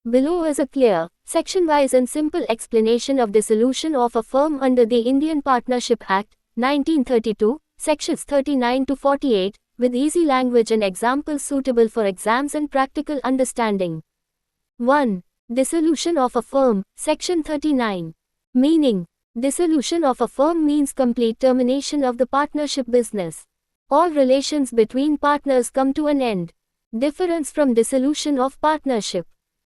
Below is a clear, section-wise and simple explanation of dissolution of a firm under the Indian Partnership Act, 1932, sections 39 to 48, with easy language and examples suitable for exams and practical understanding. 1. Dissolution of a firm, section 39. Meaning: dissolution of a firm means complete termination of the partnership business. All relations between partners come to an end. Difference from dissolution of partnership: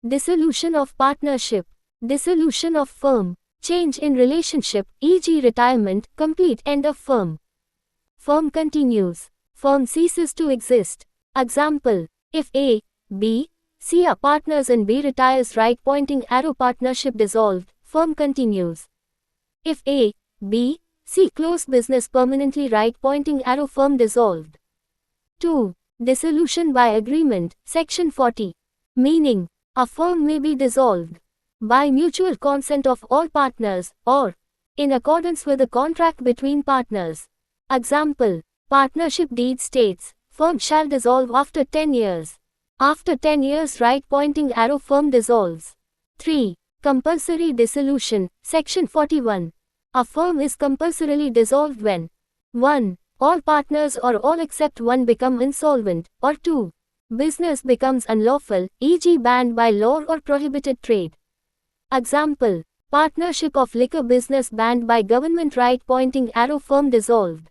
dissolution of partnership, dissolution of firm, change in relationship, e.g. retirement, complete end of firm. Firm continues, firm ceases to exist. Example: if A, B, C are partners and B retires, right pointing arrow, partnership dissolved, firm continues. If A, B, C close business permanently, right pointing arrow, firm dissolved. 2. Dissolution by agreement, section 40. Meaning: a firm may be dissolved by mutual consent of all partners, or in accordance with a contract between partners. Example: partnership deed states, firm shall dissolve after 10 years. After 10 years, right pointing arrow, firm dissolves. 3. Compulsory dissolution, section 41. A firm is compulsorily dissolved when 1. All partners or all except one become insolvent, or 2. Business becomes unlawful, e.g. banned by law or prohibited trade. Example: partnership of liquor business banned by government, right pointing arrow, firm dissolved.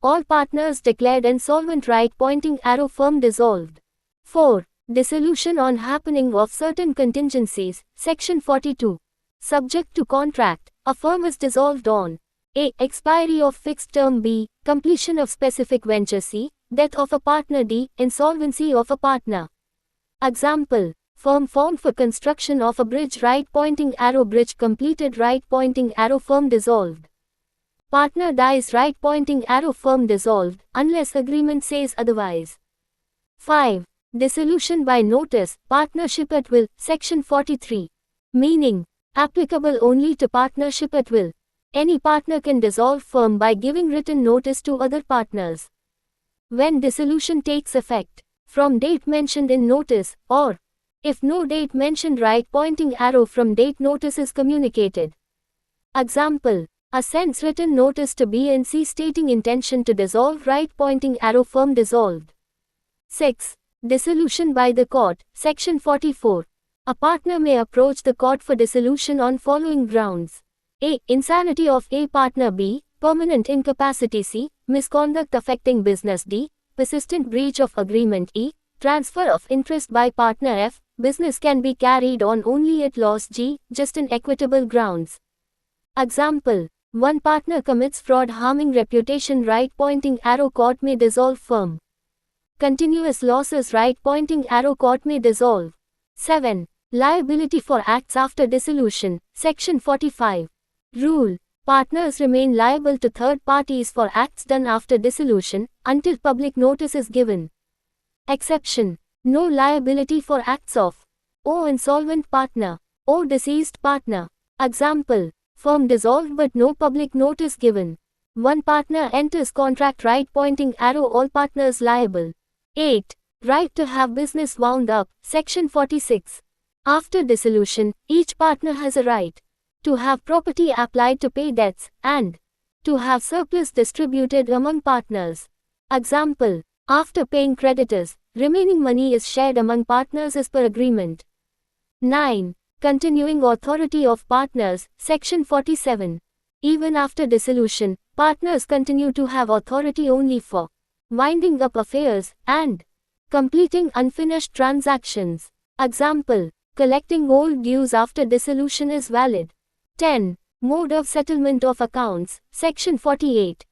All partners declared insolvent, right pointing arrow, firm dissolved. 4. Dissolution on happening of certain contingencies, section 42. Subject to contract, a firm is dissolved on A. Expiry of fixed term, B. Completion of specific venture, C. Death of a partner, D. Insolvency of a partner. Example: firm formed for construction of a bridge, right pointing arrow, bridge completed, right pointing arrow, firm dissolved. Partner dies, right pointing arrow, firm dissolved, unless agreement says otherwise. 5. Dissolution by notice, partnership at will, section 43. Meaning: applicable only to partnership at will. Any partner can dissolve firm by giving written notice to other partners. When dissolution takes effect, from date mentioned in notice, or if no date mentioned, right pointing arrow, from date notice is communicated. Example: a sends written notice to B and C stating intention to dissolve, right pointing arrow, firm dissolved. 6. Dissolution by the court, section 44. A partner may approach the court for dissolution on following grounds: A. Insanity of A partner, B. Permanent incapacity, C. Misconduct affecting business, D. Persistent breach of agreement, E. Transfer of interest by partner, F. Business can be carried on only at loss, G. Just and equitable grounds. Example: one partner commits fraud harming reputation, right pointing arrow, court may dissolve firm. Continuous losses, right pointing arrow, court may dissolve. 7. Liability for acts after dissolution, section 45. Rule: partners remain liable to third parties for acts done after dissolution, until public notice is given. Exception: no liability for acts of O. insolvent partner, O. deceased partner. Example: firm dissolved but no public notice given. One partner enters contract, right pointing arrow, all partners liable. 8. Right to have business wound up, section 46. After dissolution, each partner has a right to have property applied to pay debts, and to have surplus distributed among partners. Example: after paying creditors, remaining money is shared among partners as per agreement. 9. Continuing authority of partners, section 47. Even after dissolution, partners continue to have authority only for winding up affairs and completing unfinished transactions. Example: collecting old dues after dissolution is valid. 10. Mode of settlement of accounts, section 48.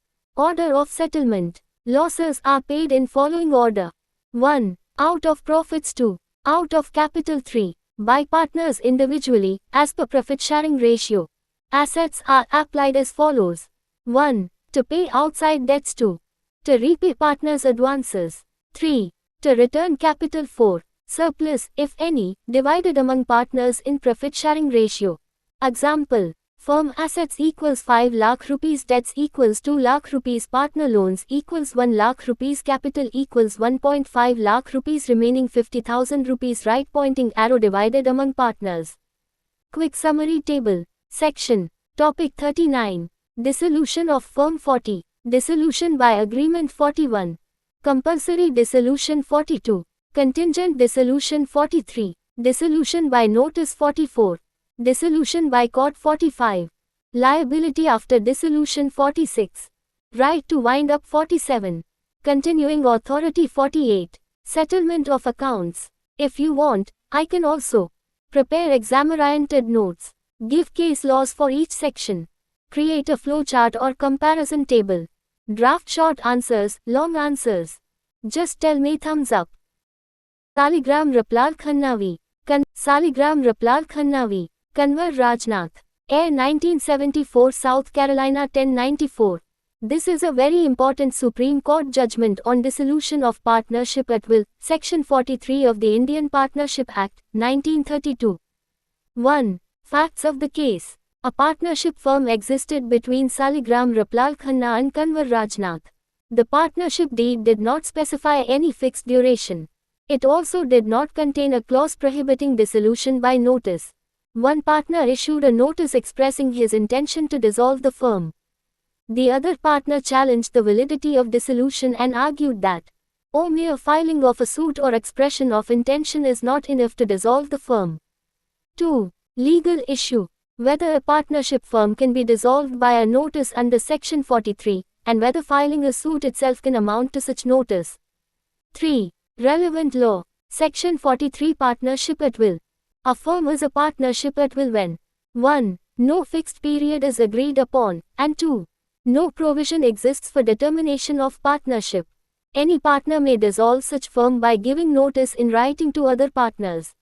Order of settlement. Losses are paid in following order: 1. Out of profits, 2. Out of capital, 3. By partners individually, as per profit sharing ratio. Assets are applied as follows: 1. To pay outside debts, 2. To repay partners' advances, 3. To return capital, 4. Surplus, if any, divided among partners in profit sharing ratio. Example: Firm assets equals 5 lakh rupees, debts equals 2 lakh rupees, partner loans equals 1 lakh rupees, capital equals 1.5 lakh rupees, remaining 50,000 rupees, right pointing arrow divided among partners. Quick summary table. Section. Topic 39. Dissolution of firm 40. Dissolution by agreement 41. Compulsory dissolution 42. Contingent dissolution 43. Dissolution by notice 44. Dissolution by court 45. Liability after dissolution 46. Right to wind up 47. Continuing authority 48. Settlement of accounts. If you want, I can also prepare exam-oriented notes. Give case laws for each section. Create a flowchart or comparison table. Draft short answers, long answers. Just tell me thumbs up. Saligram Raplal Khannavi. Saligram Raplal Khannavi. Kanwar Rajnath. Air 1974 South Carolina 1094. This is a very important Supreme Court judgment on dissolution of partnership at will, Section 43 of the Indian Partnership Act, 1932. 1. Facts of the case. A partnership firm existed between Saligram Raplal Khanna and Kanwar Rajnath. The partnership deed did not specify any fixed duration. It also did not contain a clause prohibiting dissolution by notice. One partner issued a notice expressing his intention to dissolve the firm. The other partner challenged the validity of dissolution and argued that, mere filing of a suit or expression of intention is not enough to dissolve the firm. 2. Legal issue. Whether a partnership firm can be dissolved by a notice under Section 43, and whether filing a suit itself can amount to such notice. 3. Relevant law. Section 43 Partnership at will. A firm is a partnership at will when 1. No fixed period is agreed upon, and 2. No provision exists for determination of partnership. Any partner may dissolve such firm by giving notice in writing to other partners.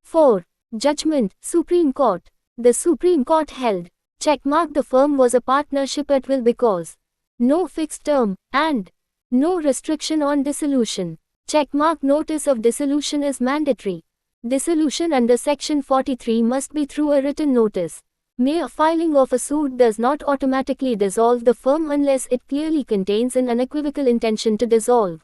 4. Judgment, Supreme Court. The Supreme Court held, checkmark the firm was a partnership at will because no fixed term, and no restriction on dissolution. Checkmark notice of dissolution is mandatory. Dissolution under Section 43 must be through a written notice. Mere filing of a suit does not automatically dissolve the firm unless it clearly contains an unequivocal intention to dissolve.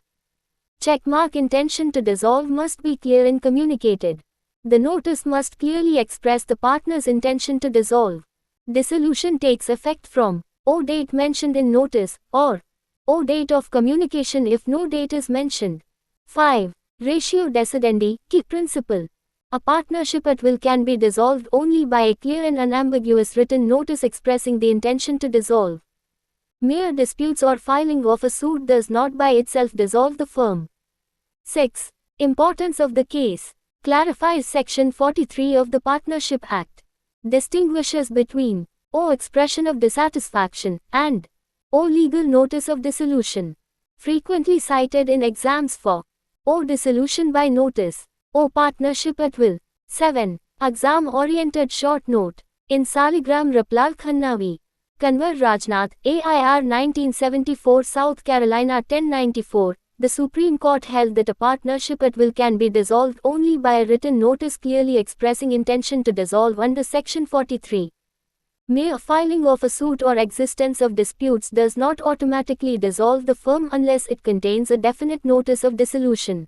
Checkmark intention to dissolve must be clear and communicated. The notice must clearly express the partner's intention to dissolve. Dissolution takes effect from date mentioned in notice, or date of communication if no date is mentioned. 5. Ratio decidendi, key principle. A partnership at will can be dissolved only by a clear and unambiguous written notice expressing the intention to dissolve. Mere disputes or filing of a suit does not by itself dissolve the firm. 6. Importance of the case. Clarifies Section 43 of the Partnership Act. Distinguishes between expression of dissatisfaction and legal notice of dissolution. Frequently cited in exams for dissolution by notice, partnership at will. 7. Exam-oriented short note. In Saligram Raplal Khannavi. Kanwar Rajnath, AIR 1974 South Carolina 1094, the Supreme Court held that a partnership at will can be dissolved only by a written notice clearly expressing intention to dissolve under Section 43. Mere filing of a suit or existence of disputes does not automatically dissolve the firm unless it contains a definite notice of dissolution.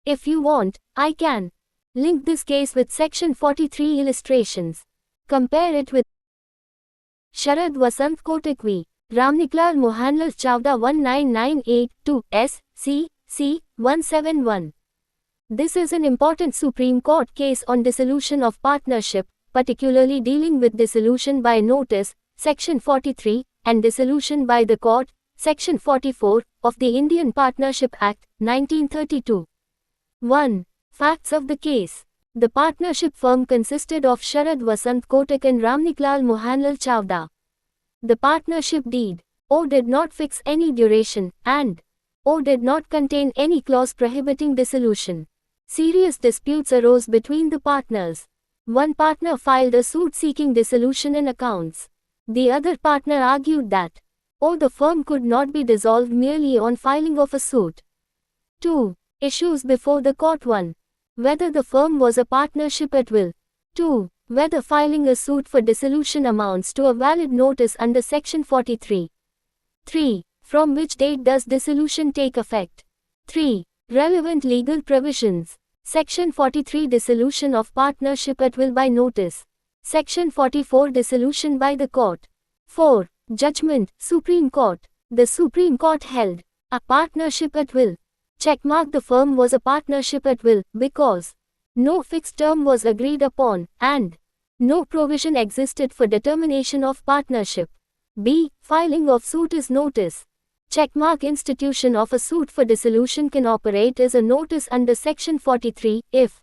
If you want, I can link this case with Section 43 illustrations. Compare it with Sharad Vasant Kotak v. Ramniklal Mohanlal Chawda 19982 S.C. 171. This is an important Supreme Court case on dissolution of partnership, particularly dealing with dissolution by notice, Section 43, and dissolution by the court, Section 44, of the Indian Partnership Act, 1932. 1. Facts of the case. The partnership firm consisted of Sharad Vasant Kotak and Ramniklal Mohanlal Chawda. The partnership deed, did not fix any duration, and did not contain any clause prohibiting dissolution. Serious disputes arose between the partners. One partner filed a suit seeking dissolution in accounts. The other partner argued that, the firm could not be dissolved merely on filing of a suit. 2. Issues before the court. 1. Whether the firm was a partnership at will. 2. Whether filing a suit for dissolution amounts to a valid notice under Section 43. 3. From which date does dissolution take effect? 3. Relevant legal provisions. Section 43 Dissolution of partnership at will by notice. Section 44 Dissolution by the court. 4. Judgment, Supreme Court. The Supreme Court held a partnership at will. Checkmark. The firm was a partnership at will because no fixed term was agreed upon and no provision existed for determination of partnership. B. Filing of suit is notice. Checkmark. Institution of a suit for dissolution can operate as a notice under Section 43 if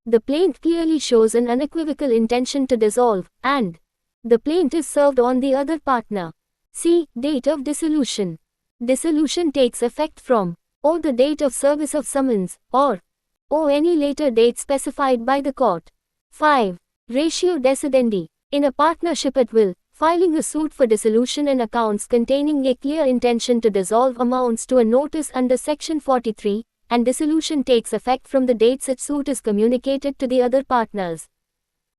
the plaint clearly shows an unequivocal intention to dissolve, and the plaint is served on the other partner. C. Date of dissolution. Dissolution takes effect from or the date of service of summons, or any later date specified by the court. 5. Ratio decidendi. In a partnership at will, filing a suit for dissolution and accounts containing a clear intention to dissolve amounts to a notice under Section 43, and dissolution takes effect from the date such suit is communicated to the other partners.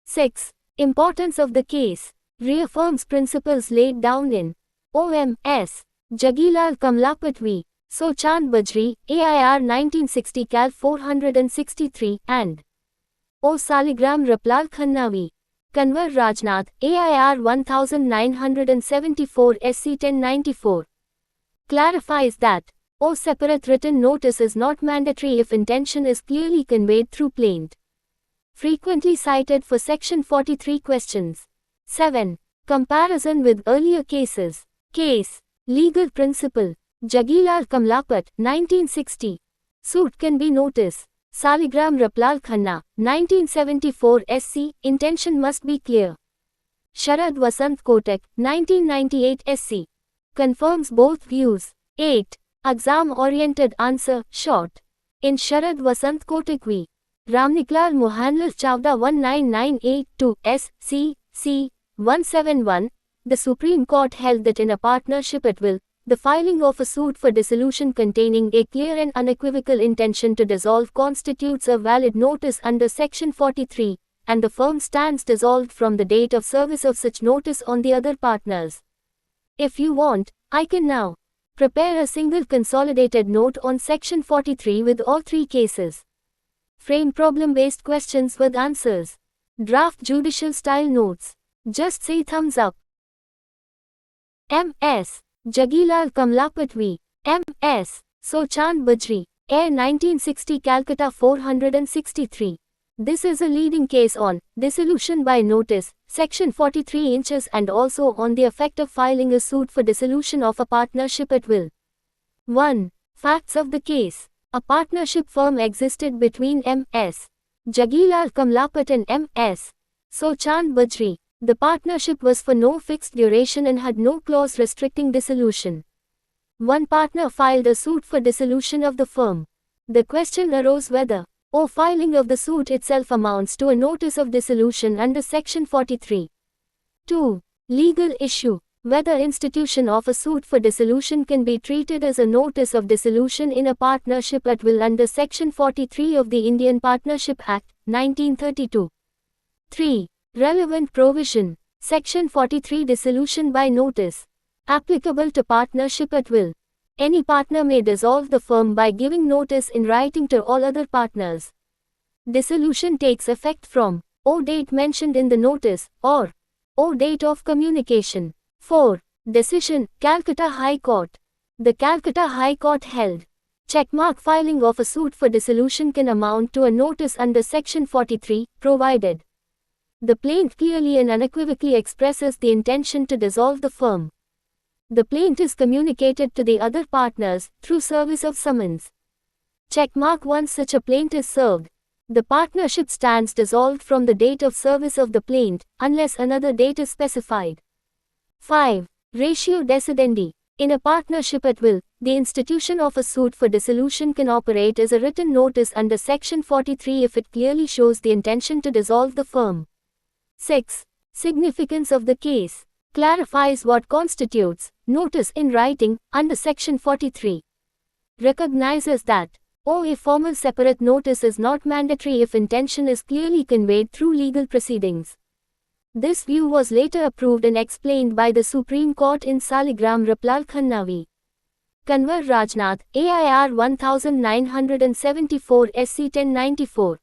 6. Importance of the case. Reaffirms principles laid down in OMS. Jagilal Kamlapat v. Sochand Bajri, AIR 1960 Cal 463, and O Saligram Raplal Khanna v. Kanwar Rajnath, AIR 1974 SC 1094. Clarifies that O separate written notice is not mandatory if intention is clearly conveyed through plaint. Frequently cited for Section 43 questions. 7. Comparison with earlier cases. Case. Legal principle. Jagilal Kamlapat, 1960. Suit can be notice. Saligram Raplal Khanna, 1974 SC. Intention must be clear. Sharad Vasant Kotak, 1998 SC. Confirms both views. 8. Exam-oriented answer, short. In Sharad Vasant Kotak v. Ramniklal Mohanlal Chavda 19982 SC. C. 171, the Supreme Court held that in a partnership at will, the filing of a suit for dissolution containing a clear and unequivocal intention to dissolve constitutes a valid notice under Section 43, and the firm stands dissolved from the date of service of such notice on the other partners. If you want, I can now prepare a single consolidated note on Section 43 with all three cases. Frame problem-based questions with answers. Draft judicial-style notes. Just say thumbs up. M.S. Jagilal Kamlapat v. M.S. Sochand Bajri, AIR 1960 Calcutta 463. This is a leading case on dissolution by notice, Section 43 inches, and also on the effect of filing a suit for dissolution of a partnership at will. 1. Facts of the case. A partnership firm existed between M.S. Jagilal Kamlapat and M.S. Sochand Bajri. The partnership was for no fixed duration and had no clause restricting dissolution. One partner filed a suit for dissolution of the firm. The question arose whether filing of the suit itself amounts to a notice of dissolution under Section 43. 2. Legal issue. Whether institution of a suit for dissolution can be treated as a notice of dissolution in a partnership at will under Section 43 of the Indian Partnership Act, 1932. 3. Relevant provision. Section 43 Dissolution by notice. Applicable to partnership at will. Any partner may dissolve the firm by giving notice in writing to all other partners. Dissolution takes effect from date mentioned in the notice, or date of communication. 4. Decision. Calcutta High Court. The Calcutta High Court held checkmark filing of a suit for dissolution can amount to a notice under Section 43, provided the plaint clearly and unequivocally expresses the intention to dissolve the firm. The plaint is communicated to the other partners through service of summons. Checkmark. Once such a plaint is served, the partnership stands dissolved from the date of service of the plaint, unless another date is specified. 5. Ratio decidendi. In a partnership at will, the institution of a suit for dissolution can operate as a written notice under Section 43 if it clearly shows the intention to dissolve the firm. 6. Significance of the case. Clarifies what constitutes notice in writing under Section 43. Recognizes that or a formal separate notice is not mandatory if intention is clearly conveyed through legal proceedings. This view was later approved and explained by the Supreme Court in Saligram Raplal Khanna v. Kanwar Rajnath, AIR 1974 SC 1094.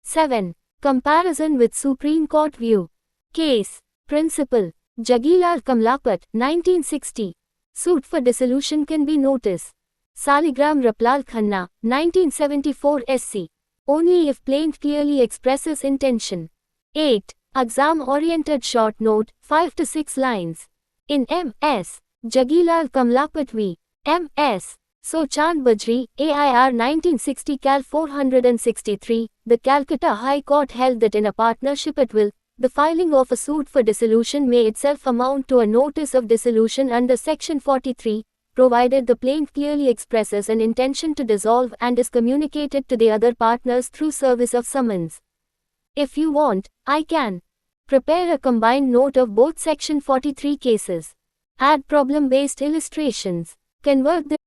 7. Comparison with Supreme Court view. Case. Principal. Jagilal Kamlapat, 1960. Suit for dissolution can be notice. Saligram Raplal Khanna, 1974 SC. Only if plaintiff clearly expresses intention. 8. Exam-oriented short note, 5 to 6 lines. In M.S. Jagilal Kamlapat v. M.S. Sochand Bajri, AIR 1960 Cal 463, the Calcutta High Court held that in a partnership at will, the filing of a suit for dissolution may itself amount to a notice of dissolution under Section 43, provided the plaintiff clearly expresses an intention to dissolve and is communicated to the other partners through service of summons. If you want, I can prepare a combined note of both Section 43 cases. Add problem-based illustrations. Convert the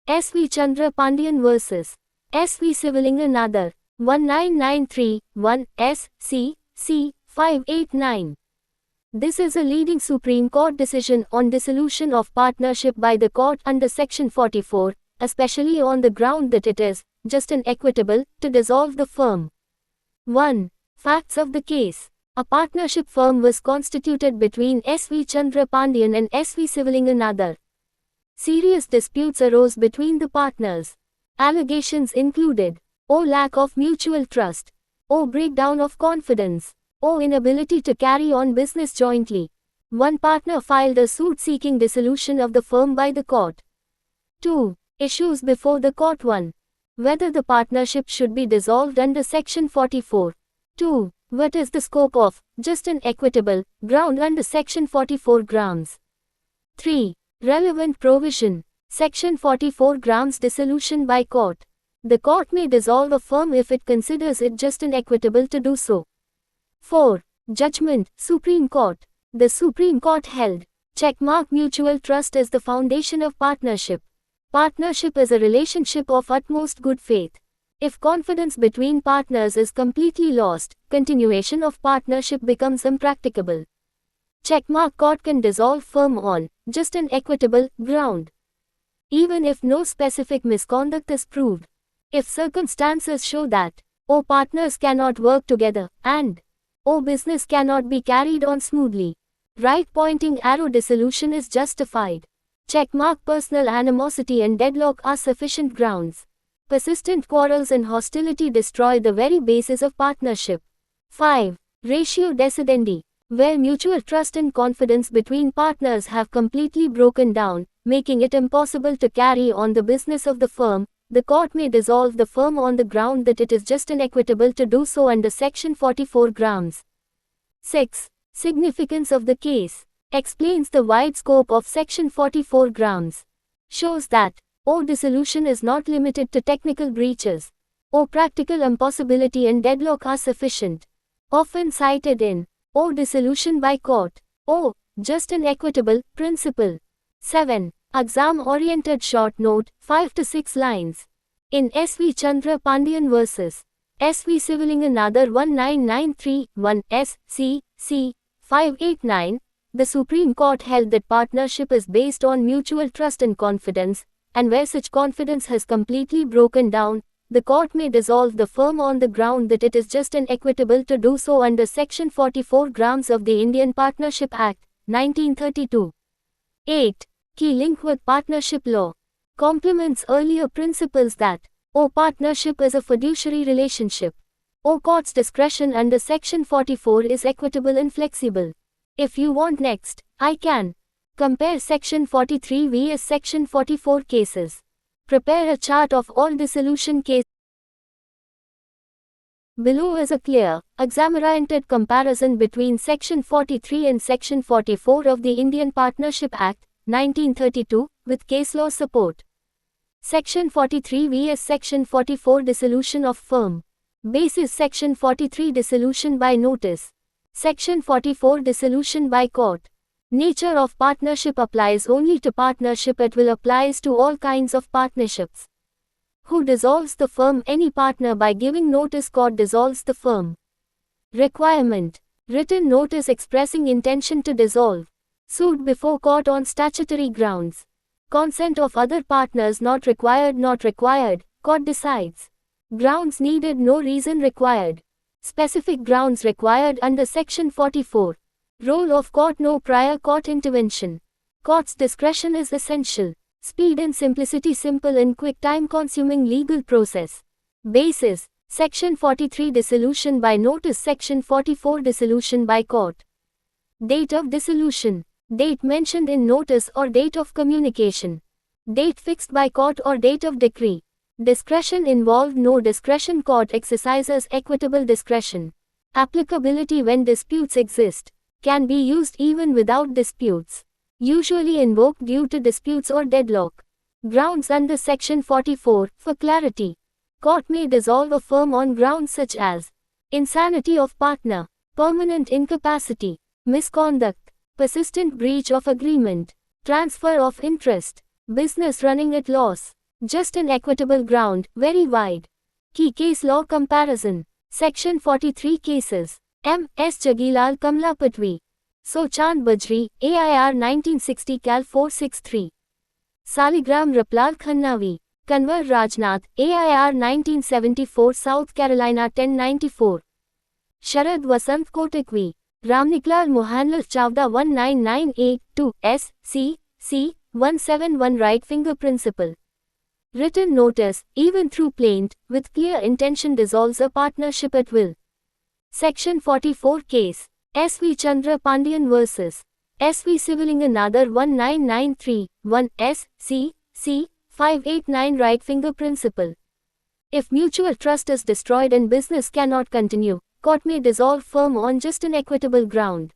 S.V. Chandra Pandian vs. S.V. Sivalingan Nadar, 1993, 1 S.C. C. 589. This is a leading Supreme Court decision on dissolution of partnership by the court under Section 44, especially on the ground that it is just and equitable to dissolve the firm. 1. Facts of the case. A partnership firm was constituted between S.V. Chandra Pandian and S.V. Sivalingan Nadar. Serious disputes arose between the partners. Allegations included lack of mutual trust, breakdown of confidence, inability to carry on business jointly. One partner filed a suit seeking dissolution of the firm by the court. 2. Issues before the court. 1. Whether the partnership should be dissolved under Section 44. 2. What is the scope of just and equitable ground under Section 44 grounds. 3. Relevant provision. Section 44 grounds dissolution by court. The court may dissolve a firm if it considers it just and equitable to do so. 4. Judgment. Supreme Court. The Supreme Court held, checkmark mutual trust as the foundation of partnership. Partnership is a relationship of utmost good faith. If confidence between partners is completely lost, continuation of partnership becomes impracticable. Checkmark court can dissolve firm on just and equitable ground, even if no specific misconduct is proved. If circumstances show that partners cannot work together and business cannot be carried on smoothly, right-pointing arrow dissolution is justified. Checkmark personal animosity and deadlock are sufficient grounds. Persistent quarrels and hostility destroy the very basis of partnership. 5. Ratio decidendi. Where mutual trust and confidence between partners have completely broken down, making it impossible to carry on the business of the firm, the court may dissolve the firm on the ground that it is just and equitable to do so under Section 44 grounds. 6. Significance of the case. Explains the wide scope of Section 44 grounds. Shows that dissolution is not limited to technical breaches. Practical impossibility and deadlock are sufficient. Often cited in dissolution by court. Just and equitable principle. 7. Exam-oriented short note, 5 to 6 lines. In S.V. Chandra Pandian vs. S.V. Sivalingan Nadar 1993, 1 S.C. C. 589, the Supreme Court held that partnership is based on mutual trust and confidence, and where such confidence has completely broken down, the court may dissolve the firm on the ground that it is just and equitable to do so under Section 44 grounds of the Indian Partnership Act, 1932. 8. Key link with partnership law. Complements earlier principles that partnership is a fiduciary relationship. Court's discretion under Section 44 is equitable and flexible. If you want next, I can compare Section 43 vs Section 44 cases. Prepare a chart of all dissolution cases. Below is a clear, exam-oriented comparison between Section 43 and Section 44 of the Indian Partnership Act, 1932, with case law support. Section 43 vs Section 44 Dissolution of firm. Basis Section 43 Dissolution by notice. Section 44 Dissolution by court. Nature of partnership applies only to partnership at will applies to all kinds of partnerships. Who dissolves the firm? Any partner by giving notice. Court dissolves the firm. Requirement. Written notice expressing intention to dissolve. Sued before court on statutory grounds. Consent of other partners not required. Not required, court decides. Grounds needed. No reason required. Specific grounds required under Section 44. Role of court. No prior court intervention. Court's discretion is essential. Speed and simplicity. Simple and quick time-consuming legal process. Basis. Section 43 Dissolution by notice. Section 44 Dissolution by court. Date of dissolution. Date mentioned in notice or date of communication. Date fixed by court or date of decree. Discretion involved. No discretion. Court exercises equitable discretion. Applicability when disputes exist. Can be used even without disputes. Usually invoked due to disputes or deadlock. Grounds under Section 44. For clarity. Court may dissolve a firm on grounds such as insanity of partner, permanent incapacity, misconduct, persistent breach of agreement, transfer of interest, business running at loss. Just an equitable ground, very wide. Key case law comparison. Section 43 cases. M. S. Jagilal Kamlapatwi. Sochand Bajri, AIR 1960 Cal 463. Saligram Raplal Khannavi. Kanwar Rajnath, AIR 1974 South Carolina 1094. Sharad Vasant Kotakwi. Ramniklal Mohanlal Chavda 1998-2 S. C. C. 171 Right Finger Principle. Written notice, even through plaint, with clear intention dissolves a partnership at will. Section 44 case. S. V. Chandra Pandian vs. S. V. Sivalinganadar 1993, 1 S. C. C. 589 Right Finger Principle. If mutual trust is destroyed and business cannot continue, court may dissolve firm on just an equitable ground.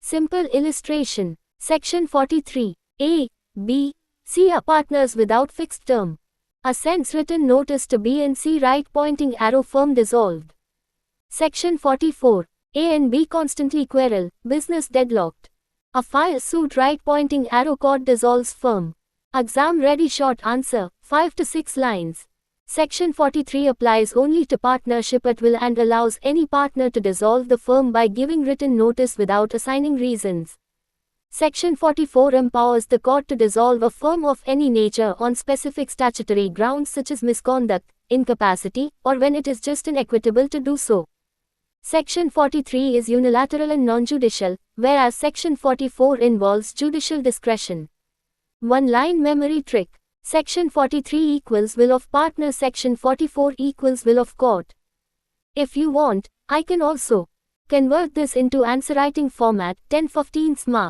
Simple illustration. Section 43. A, B, C are partners without fixed term. A sends written notice to B and C right pointing arrow firm dissolved. Section 44. A and B constantly quarrel, business deadlocked. A file suit right pointing arrow court dissolves firm. Exam ready short answer, 5 to 6 lines. Section 43 applies only to partnership at will and allows any partner to dissolve the firm by giving written notice without assigning reasons. Section 44 empowers the court to dissolve a firm of any nature on specific statutory grounds such as misconduct, incapacity, or when it is just inequitable to do so. Section 43 is unilateral and non-judicial, whereas Section 44 involves judicial discretion. One-line memory trick. Section 43 equals will of partner. Section 44 equals will of court. If you want, I can also convert this into answer writing format. 10/15 mark.